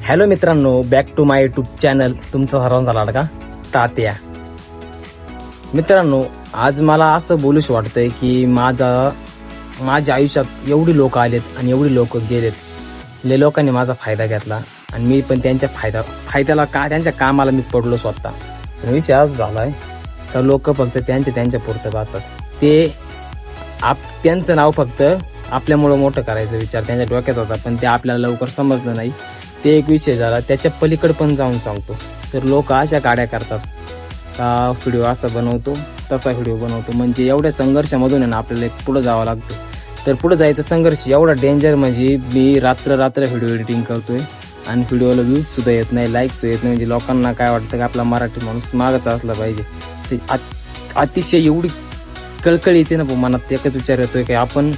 Hello मित्रांनो, back to my YouTube channel. तुमचं सर्वांचा लाडका तात्या. मित्रांनो, आज मला असं बोलूच वाटतंय की माझ्या आयुष्यात एवढी लोक आलेत आणि एवढी लोक गेलेत. लय लोकांनी माझा फायदा घेतला आणि मी पण त्यांच्या फायद्याला त्यांच्या कामाला मी पडलो स्वतः. विषय आज झालाय तर लोक फक्त त्यांच्या पुरतं पाहतात. त्यांचं नाव फक्त आपल्यामुळं मोठं करायचा विचार त्यांच्या डोक्यात होता, पण ते आपल्याला लवकर समजलं नाही. ते एक विषय झाला. त्याच्या पलीकडे पण जाऊन सांगतो तर लोक अशा गाड्या करतात का व्हिडिओ असा बनवतो तसा व्हिडिओ बनवतो. म्हणजे एवढ्या संघर्षामधून आहे ना आपल्याला पुढे जावं लागतं. तर पुढे जायचं संघर्ष एवढा डेंजर, म्हणजे मी रात्र व्हिडिओ एडिटिंग करतोय आणि व्हिडिओला व्ह्यूज सुद्धा येत नाही, लाईक सुद्धा येत नाही. म्हणजे लोकांना काय वाटतं की आपला मराठी माणूस मागच असला पाहिजे. ते अतिशय एवढी कळकळी येते ना मनात. एकच विचार येतोय की आपण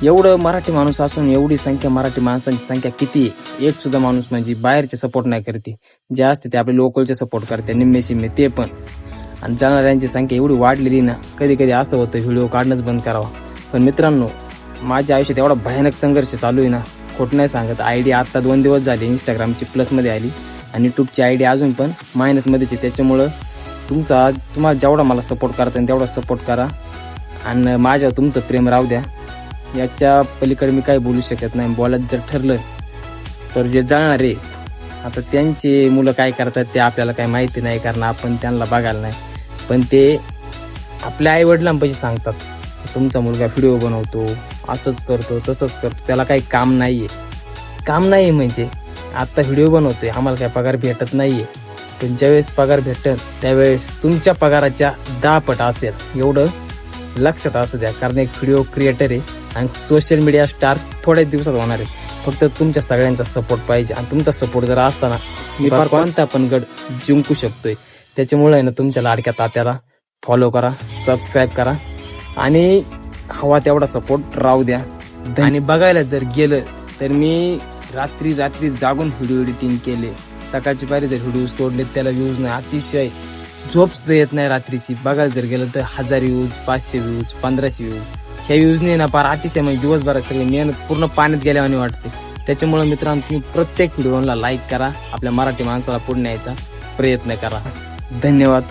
एवढं मराठी माणूस असून एवढी संख्या, मराठी माणसांची संख्या किती आहे. एक सुद्धा माणूस म्हणजे बाहेरचे सपोर्ट नाही करते, जे असते ते आपले लोकलचे सपोर्ट करते, निम्मे सिम्मे ते पण. आणि जाणाऱ्यांची संख्या एवढी वाढलेली ना, कधी कधी असं होतं व्हिडिओ काढणंच बंद करावा. पण मित्रांनो, माझ्या आयुष्यात एवढा भयानक संघर्ष चालू आहे ना, खोट नाही सांगत. आयडी आता 2 दिवस झाले इंस्टाग्रामची प्लसमध्ये आली आणि युट्यूबची आयडी अजून पण मायनसमध्येच आहे. त्याच्यामुळं तुम्हाला जेवढा मला सपोर्ट करता येईल तेवढा सपोर्ट करा आणि माझ्यावर तुमचं प्रेम राहू द्या. याच्या पलीकडे मी काही बोलू शकत नाही. बोलायचं जर ठरलं तर जे जाणारे आता त्यांचे मुलं काय करतात ते आपल्याला काही माहिती नाही, कारण आपण त्यांना बघायला नाही. पण ते आपल्या आई वडिलांपाशी सांगतात तुमचा मुलगा व्हिडिओ बनवतो, असंच करतो तसंच करतो, त्याला काही काम नाहीये. म्हणजे आता व्हिडिओ बनवतोय, आम्हाला काही पगार भेटत नाहीये, पण ज्यावेळेस पगार भेटत त्यावेळेस तुमच्या पगाराच्या 10 पट असेल एवढं लक्षात असू द्या. कारण एक व्हिडिओ क्रिएटर आहे आणि सोशल मीडिया स्टार थोड्याच दिवसात होणार आहे. फक्त तुमच्या सगळ्यांचा सपोर्ट पाहिजे आणि तुमचा सपोर्ट जर असताना मी कोणता पण गड जिंकू शकतोय. त्याच्यामुळे ना तुमच्या लाडक्या तात्याला फॉलो करा, सबस्क्राईब करा आणि हवा तेवढा सपोर्ट राहू द्या. आणि बघायला जर गेलं तर मी रात्री जागून व्हिडिओ एडिटिंग केले. सकाळची पारी जर व्हिडिओ सोडले त्याला व्ह्यूज नाही, अतिशय झोप सुद्धा येत नाही रात्रीची. बघायला जर गेलं तर 1000 व्ह्यूज, 500 व्ह्यूज, 1500 व्ह्यूज. ह्या व्ह्यूजने ना फार अतिशय म्हणजे दिवसभरात सगळी मेहनत पूर्ण पाण्यात गेल्यावानी वाटते. त्याच्यामुळे मित्रांनो, तुम्ही प्रत्येक व्हिडिओला लाईक करा, आपल्या मराठी माणसाला पुढे न्यायचा प्रयत्न करा. धन्यवाद.